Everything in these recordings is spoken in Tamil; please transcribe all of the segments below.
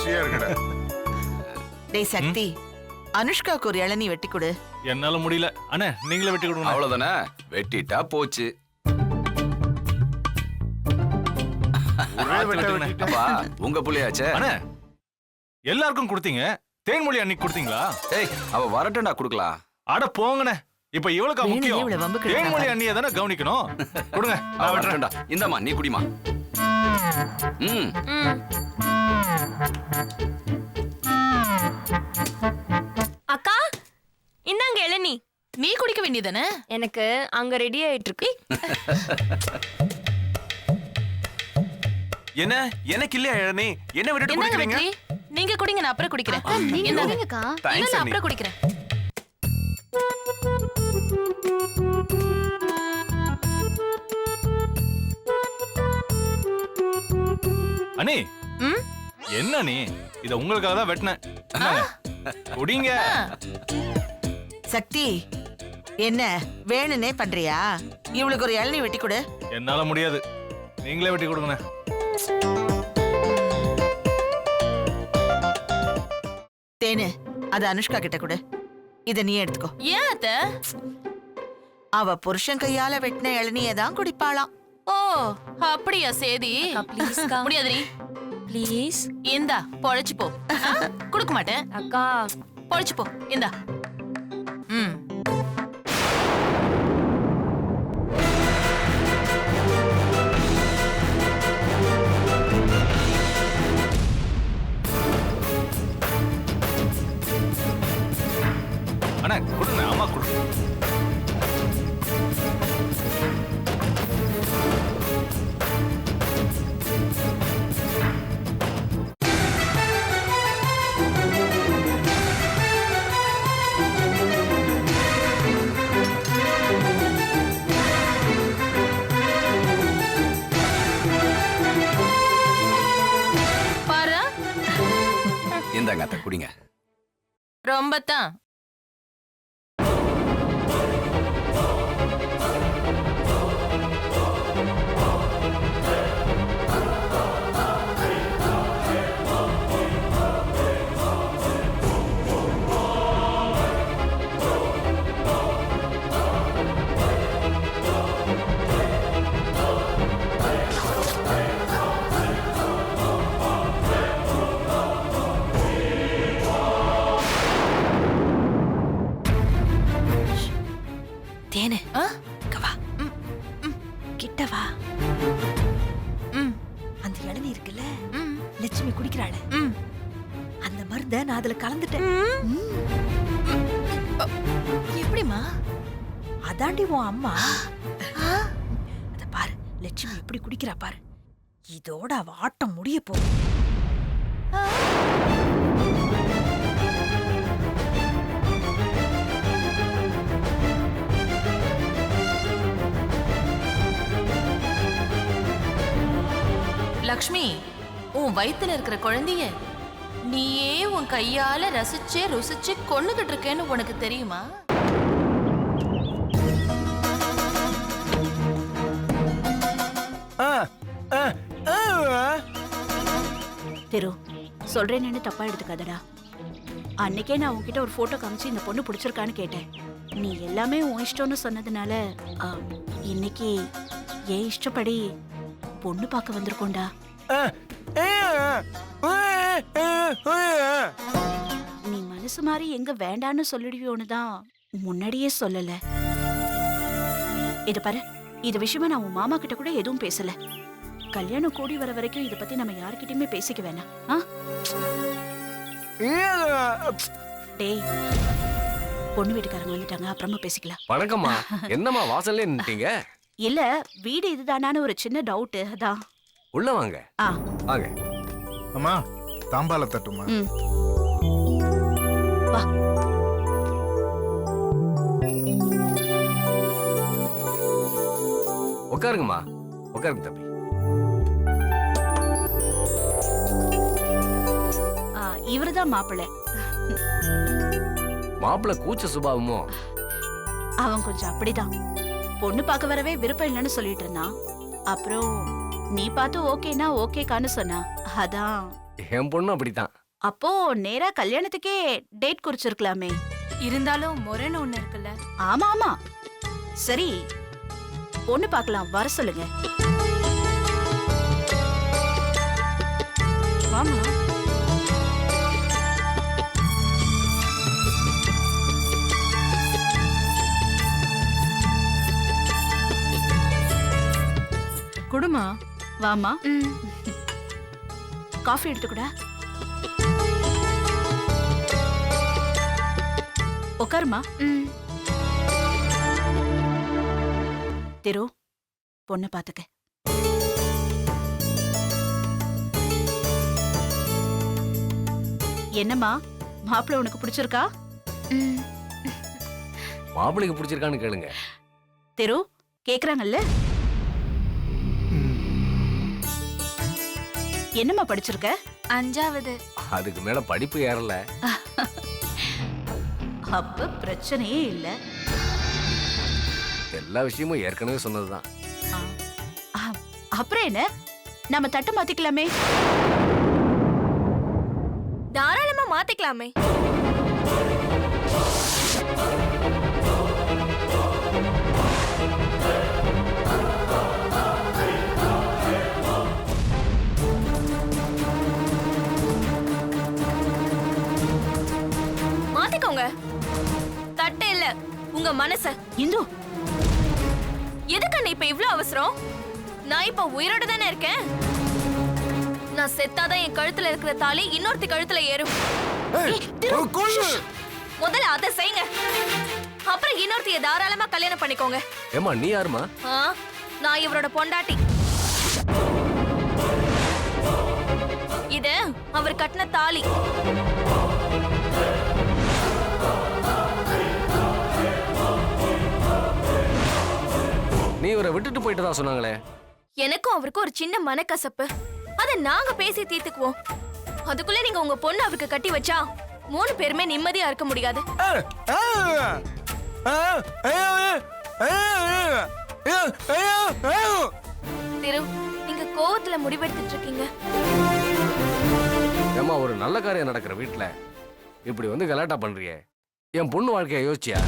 குஷியா இருக்கடா. டேய் சக்தி, அனுஷ்காக்கு ஒரு இளநீ வெட்டி கொடு. என்னால முடியல அண்ணே, நீங்களே வெட்டி கொடுங்க. அவ்வளவுதானே, வெட்டிட்டா போச்சு. அப்பா உங்க புள்ளையாச்சே. அண்ணே எல்லாருக்கும் கொடுத்தீங்க, தேன்மொழி அன்னைக்கு கொடுத்தீங்களா? ஏய் அவ வரட்டும்டா குடுக்கலாம். அட போங்கண்ணே, இப்ப இவளுக்கு முக்கியம். இவ்வளவு வம்புக்கு இழுக்காத. தேன்மொழி அண்ணியை தானே கவனிக்கணும். கொடுங்க, நான் வெட்டுறேன். வரட்டும்டா. இந்தம்மா நீ குடிமா. ம் அக்கா இந்தாங்க இளநீ. நீ குடிக்க வேண்டியதானே? எனக்கு அங்க ரெடி ஆயிட்டு இருக்கு. என்ன எனக்கு இல்லையா இளநீ? என்ன விட்டுட்டு என்னங்க குடிக்கிறீங்க? வெற்றி? நீங்க குடிங்க, நான் அப்புறம் குடிக்கிறேன். நீங்க இந்தாங்க. குடிங்கக்கா. இல்ல, Thanks, நான் அண்ணி. அப்புறம் குடிக்கிறேன். அண்ணி ம்? என்ன நீ? இத உங்களுக்காக தான் வெட்டினேன். இந்தாங்க, குடிங்க. சக்தி, என்ன வேணுனே பண்றியா? இவளுக்கு ஒரு இளநீ வெட்டி கொடு. என்னால முடியாது, நீங்களே வெட்டி கொடுங்க. தேனு, அது அனுஷ்கா கிட்ட கொடு. இத நீ எடுத்துக்கோ. ஏன் அத்த? அவ புருஷன் கையால வெட்டின இளநியை தான் குடிப்பாளாம். ஓ அப்படியா சேதி? ப்ளீஸ்க்கா. முடியாதுரி. ப்ளீஸ் இந்தா பொழைச்சு போ. கொடுக்க மாட்டேன். அக்கா. பொழைச்சு போ. இந்தா. ம். அண்ணா கொடுங்க, அம்மா கொடுங்க. பாரு, இந்தாங்க அத்தை குடிங்க. ரொம்ப தான். தேனு ஆ? இங்க வா. கிட்ட வா. ம். அந்த இளநீ இருக்குல்ல, ம். லட்சுமி குடிக்கிறாளே, ம். அந்த மருந்த நான் அதுல கலந்துட்டேன். எப்படிமா? அதாண்டி உன் அம்மா. அத பாரு, லட்சுமி எப்படி குடிக்கிறா பாரு. இதோட அவ ஆட்டம் முடிய போகுது. லக்ஷ்மி, உன் வயித்துல இருக்கிற குழந்தைய நீயே உன் கையால ரசிச்சு ருசிச்சு கொன்னுகிட்டு இருக்கேன்னு உனக்கு தெரியுமா? திரு, சொல்றேன்னு தப்பா எடுத்துக்காதடா. அன்னைக்கே நான் உன்கிட்ட ஒரு போட்டோ காமிச்சு இந்த பொண்ணு பிடிச்சிருக்கான்னு கேட்டேன். நீ எல்லாமே உன் இஷ்டம்னு சொன்னதுனால இன்னைக்கு ஏன் இஷ்டப்படி பொண்ணு பார்க்க வந்திருக்கோண்டா. நீ மனசு மாதிரி எங்க வேண்டான்னு சொல்லிடுவியோன்னு தான் முன்னாடியே சொல்லல. இது பாரு, இது விஷயமா நான் உன் மாமா கிட்ட கூட எதுவும் பேசல. கல்யாணம் கூடி வர வரைக்கும் இத பத்தி நம்ம யார்கிட்டயுமே பேசிக்க வேணாம். டேய், பொண்ணு வீட்டுக்காரங்க வந்துட்டாங்க, அப்புறமா பேசிக்கலாம். வணக்கம்மா. என்னம்மா வாசல்ல நின்னுட்டீங்க? இல்ல, வீடு இதுதானான்னு ஒரு சின்ன டவுட், அதான். உள்ள வாங்க. வாங்க. அம்மா தாம்பால தட்டுமா? வா. உட்காருங்கம்மா, உட்காருங்க தம்பி. இவருதான் மாப்பிள்ளை. மாப்பிள்ளை கூச்ச சுபாவமோ? அவன் கொஞ்சம் அப்படிதான். பொண்ணு பார்க்க வரவே விருப்பம் இல்லைன்னு சொல்லிட்டு இருந்தான். அப்புறம் நீ பார்த்து ஓகேனா ஓகேக்கான்னு சொன்னா, அதான் என் பொண்ணு அப்படித்தான். அப்போ நேரா கல்யாணத்துக்கே டேட் குறிச்சிருக்கலாமே. இருந்தாலும் முறைன்னு ஒண்ணு இருக்குல்ல. ஆமா ஆமா, சரி பொண்ணு பார்க்கலாம், வர சொல்லுங்க. வாமா. குடுமா. வாமா, காஃபி எடுத்துக்கூடா. உட்காருமா. திரு, பொண்ணு பாத்துக்க. என்னம்மா, மாப்பிள்ளை உனக்கு பிடிச்சிருக்கா? மாப்பிளைக்கு பிடிச்சிருக்கான்னு கேளுங்க. திரு, கேக்குறாங்கல்ல? என்னம்மா படிச்சிருக்க? 5வது. அதுக்கு மேல படிப்பு ஏறல. அப்ப பிரச்சனையே இல்ல. எல்லா விஷயமும் ஏற்கனவே சொன்னதுதான். அப்புறம் என்ன, நம்ம தட்டு மாத்திக்கலாமே. தாராளமா மாத்திக்கலாமே. மாத்திக்கோங்க. தட்டு இல்ல, உங்க மனச. இந்து, எதுக்கு நீ இப்ப இவ்ளோ அவசரம்? நான் இப்ப உயிரோட தானே இருக்கேன். நான் செத்தாதான் என் கழுத்துல இருக்கிற தாலி இன்னொருத்தி கழுத்துல ஏறும். முதல்ல அதை செய்யுங்க, அப்புறம் இன்னொருத்திய தாராளமா கல்யாணம் பண்ணிக்கோங்க. ஏமா நீ யாருமா? நான் இவரோட பொண்டாட்டி. இது அவர் கட்டின தாலி. நீ இவரை விட்டுட்டு போயிட்டு தான் சொன்னாங்களே. எனக்கும் அவருக்கும் ஒரு சின்ன மனக்கசப்பு, அத நாங்க பேசி தீர்த்துக்குவோம். அதுக்குள்ள நீங்க உங்க பொண்ணு அவருக்கு கட்டி வச்சா 3 பேருமே நிம்மதியா இருக்க முடியாது. திரு, நீங்க கோவத்துல முடிவெடுத்துட்டு இருக்கீங்க. ஏமா, ஒரு நல்ல காரியம் நடக்கிற வீட்டுல இப்படி வந்து கலாட்டா பண்றியே. என் பொண்ணு வாழ்க்கைய யோசிச்சியா?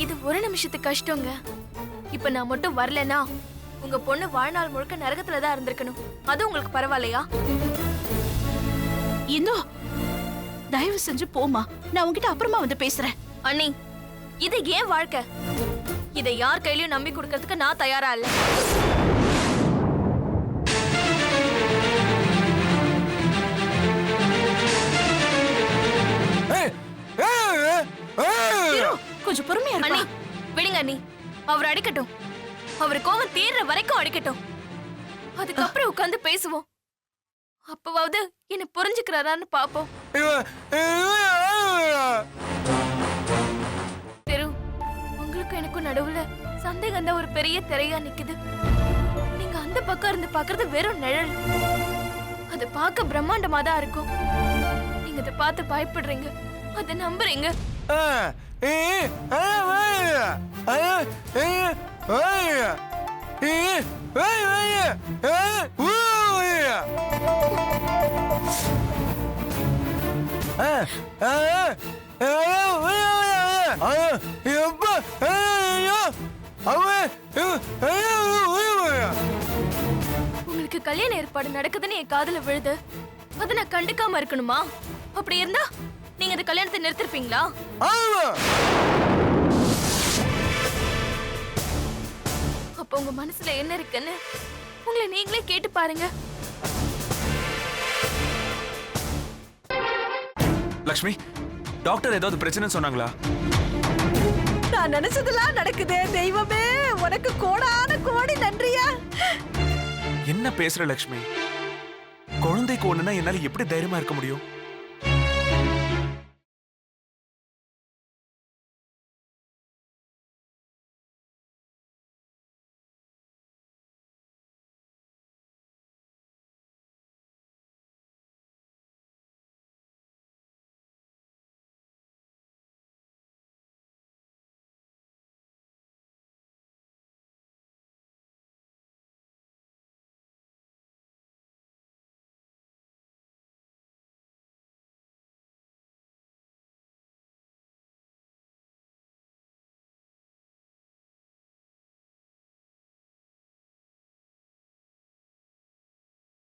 இது ஒரு நிமிஷத்துக்கு கஷ்டங்க. இப்ப நான் மட்டும் வரலனா உங்க பொண்ணு வாழ்நாள் முழுக்க நரகத்துல தான் இருந்திருக்கணும். அது உங்களுக்கு பரவாயில்லையா? இந்து, தயவு செஞ்சு போமா, நான் உன்கிட்ட அப்புறமா வந்து பேசுறேன். அண்ணி, இது ஏன் வாழ்க்கை? இதை யார் கையிலயும் நம்பி கொடுக்கறதுக்கு நான் தயாரா இல்ல. கொஞ்சம் பொறுமையா அண்ணி, இருப்பா. விடுங்க அண்ணி, அவர் அடிக்கட்டும். அவர் கோவம் தீர்ற வரைக்கும் அடிக்கட்டும். அதுக்கப்புறம் உட்கார்ந்து பேசுவோம். அப்பவாவது என்ன புரிஞ்சுக்கிறாரான்னு பாப்போம். திரு, உங்களுக்கு எனக்கும் நடுவுல சந்தேகம் தான் ஒரு பெரிய திரையா நிக்குது. நீங்க அந்த பக்கம் இருந்து பாக்குறது வெறும் நிழல். அது பார்க்க பிரம்மாண்டமா தான் இருக்கும். நீங்க அதை பார்த்து பயப்படுறீங்க, அதை நம்புறீங்க. உங்களுக்கு கல்யாண ஏற்பாடு நடக்குதுன்னு என் காதுல விழுது. அதை நான் கண்டுக்காம இருக்கணுமா? அப்படி இருந்தா நீங்க இந்த கல்யாணத்தை நிறுத்திருப்பீங்களா? அப்ப உங்க மனசுல என்ன இருக்குன்னு உங்களை நீங்களே கேட்டு பாருங்க. லக்ஷ்மி, டாக்டர் ஏதாவது பிரச்சனை சொன்னாங்களா? நான் நினைச்சதெல்லாம் நடக்குதே. தெய்வமே, உனக்கு கோடான கோடி நன்றியா. என்ன பேசுற லக்ஷ்மி? குழந்தைக்கு ஒண்ணுனா என்னால எப்படி தைரியமா இருக்க முடியும்?